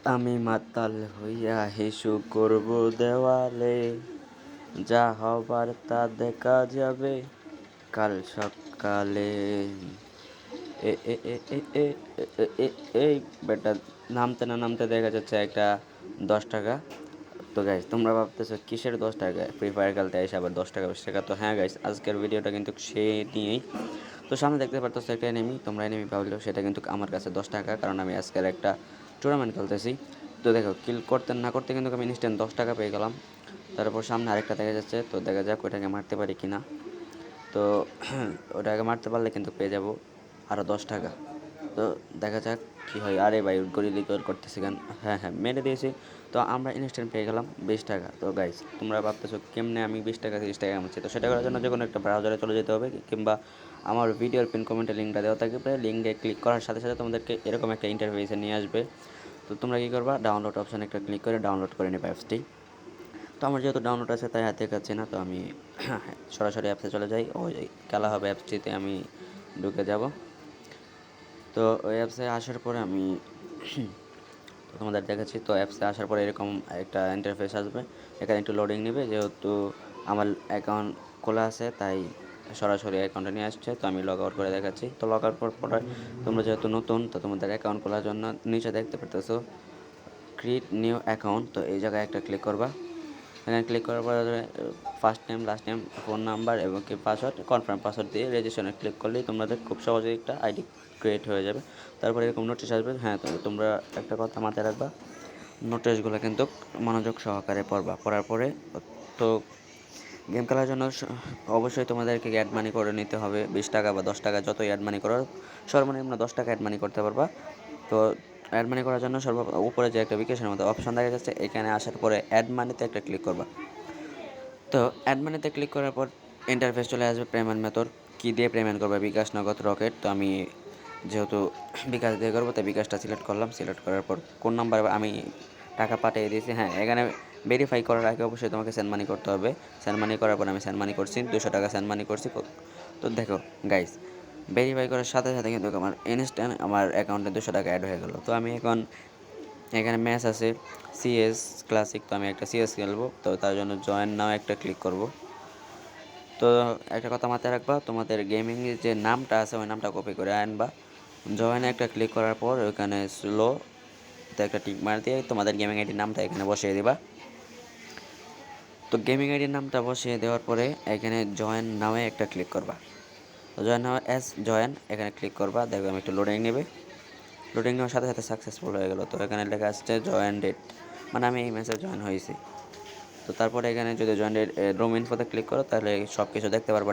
আমি মাতাল হইয়া হিসু করব দেওয়ালে, যা হবার তা দেখা যাবে কাল সকালে। এ এ এ এ এ এ এ এ এই বেটা, নামতে না নামতে দেখা যাচ্ছে একটা 10 টাকা। তো গাইস, তোমরা ভাবতেছো কিসের 10 টাকা, ফ্রি ফায়ার খেলতে এসে আবার 10 টাকা 20 টাকা? তো হ্যাঁ গাইস, আজকের ভিডিওটা কিন্তু সে নিয়েই। তো সামনে দেখতে পারতেছো একটা এনিমি, তোমরা এনিমি ভাবলেও সেটা কিন্তু আমার কাছে 10 টাকা, কারণ আমি আজকের একটা টুর্নামেন্ট খেলতেছি। তো দেখো, কিল করতে না করতে কিন্তু আমি ইনস্ট্যান্ট 10 টাকা পেয়ে গেলাম। তারপর সামনে আরেকটা দেখা যাচ্ছে, তো দেখা যাক ওইটাকে মারতে পারি কি না। তো ওটাকে মারতে পারলে কিন্তু পেয়ে যাব আরও 10 টাকা। তো দেখা যাক কী হয়। আরে ভাই, গলি রিকভার করতেছি কেন? হ্যাঁ হ্যাঁ, মেরে দিয়েছি। তো আমরা ইনস্ট্যান্ট পেয়ে গেলাম 20 টাকা। তো গাইস, তোমরা ভাবতেছো কেমনে আমি 20 টাকা 30 টাকা কামাচ্ছি? তো সেটা করার জন্য যে কোনো একটা ব্রাউজারে চলে যেতে হবে, কিংবা আমার ভিডিওর পিন কমেন্টে লিঙ্কটা দেওয়া থাকবে। লিঙ্কে ক্লিক করার সাথে সাথে তোমাদেরকে এরকম একটা ইন্টারফেসে নিয়ে আসবে। তো তোমরা কী করবা, ডাউনলোড অপশানে একটা ক্লিক করে ডাউনলোড করে নেবে অ্যাপসটি। তো আমার যেহেতু ডাউনলোড আছে তাই হাতে কাছে না, তো আমি সরাসরি অ্যাপসে চলে যাই। ওই খেলা হবে অ্যাপসটিতে আমি ঢুকে যাব। তো ওই অ্যাপসে আসার পরে আমি তোমাদের দেখাচ্ছি। তো অ্যাপসে আসার পরে এরকম একটা ইন্টারফেস আসবে। এখানে একটু লোডিং নেবে, যেহেতু আমার অ্যাকাউন্ট খোলা আছে তাই সরাসরি অ্যাকাউন্টে নিয়ে আসছে। তো আমি লগ আউট করে দেখাচ্ছি। তো লগ আউট পরে তোমরা যেহেতু নতুন, তো তোমাদের অ্যাকাউন্ট খোলার জন্য নিচে দেখতে পারতেছো ক্রিয়েট নিউ অ্যাকাউন্ট। তো এই জায়গায় একটা ক্লিক করবা। এখানে ক্লিক করার পরে first name, last name, phone number এবং কি পাসওয়ার্ড, কনফার্ম পাসওয়ার্ড দিয়ে রেজিস্ট্রেশনে ক্লিক করলেই তোমাদের খুব সহজেই একটা আইডি ক্রিয়েট হয়ে যাবে। তারপরে এরকম নোটিশ আসবে। হ্যাঁ, তো তোমরা একটা কথা মাথায় রাখবা, নোটিশগুলো কিন্তু মনোযোগ সহকারে পড়বা। পড়ার পরে তো গেম খেলার জন্য অবশ্যই তোমাদেরকে অ্যাড মানি করে নিতে হবে। 20 টাকা বা 10 টাকা, যতই অ্যাড মানি করো, সর্বনিম্ন 10 টাকা অ্যাড মানি করতে পারবা। তো অ্যাড মানি করার জন্য উপরে যে একটা বিকাশের মতো অপশান দেখা যাচ্ছে, এখানে আসার পরে অ্যাড মানিতে একটা ক্লিক করবা। তো অ্যাড মানিতে ক্লিক করার পর ইন্টারফেস চলে আসবে পেমেন্ট মেথড, কী দিয়ে পেমেন্ট করবে, বিকাশ, নগদ, রকেট। তো আমি যেহেতু বিকাশ দিয়ে করবো তাই বিকাশটা সিলেক্ট করলাম। সিলেক্ট করার পর কোন নাম্বারে আমি টাকা পাঠিয়ে দিয়েছি, হ্যাঁ, এখানে ভেরিফাই করার আগে অবশ্যই তোমাকে সেন্ড মানি করতে হবে। সেন্ড মানি করার পর আমি সেন্ড মানি করছি, 200 টাকা সেন্ড মানি করছি। তো দেখো গাইস, ভেরিফাই করার সাথে সাথে কিন্তু আমার ইনস্ট্যান্ট আমার অ্যাকাউন্টে 200 টাকা অ্যাড হয়ে গেলো। তো আমি এখন এখানে ম্যাচ আছে সিএস ক্লাসিক, তো আমি একটা সিএস খেলবো। তো তার জন্য জয়েন নাও একটা ক্লিক করব। তো একটা কথা মাথায় রাখবা, তোমাদের গেমিংয়ের যে নামটা আছে ওই নামটা কপি করে আনবা। জয়েনে একটা ক্লিক করার পর ওইখানে স্লো তো একটা টিক মার দিয়ে তোমাদের গেমিং আইডির নামটা এখানে বসিয়ে দিবা। তো গেমিং আইডির নামটা বসিয়ে দেওয়ার পরে এখানে জয়েন নামে একটা ক্লিক করবা। তো জয়েন নাও অ্যাস জয়েন এখানে ক্লিক করবা। দেখবে আমি একটু লোডিং নেবে। লোডিং নেওয়ার সাথে সাথে সাকসেসফুল হয়ে গেলো। তো এখানে লেখা আসছে জয়েন ডেট, মানে আমি এই ম্যাচে জয়েন হয়েছি। তো তারপরে এখানে যদি জয়েন ডেট রুম ইনফোতে ক্লিক করো তাহলে সব কিছু দেখতে পারবা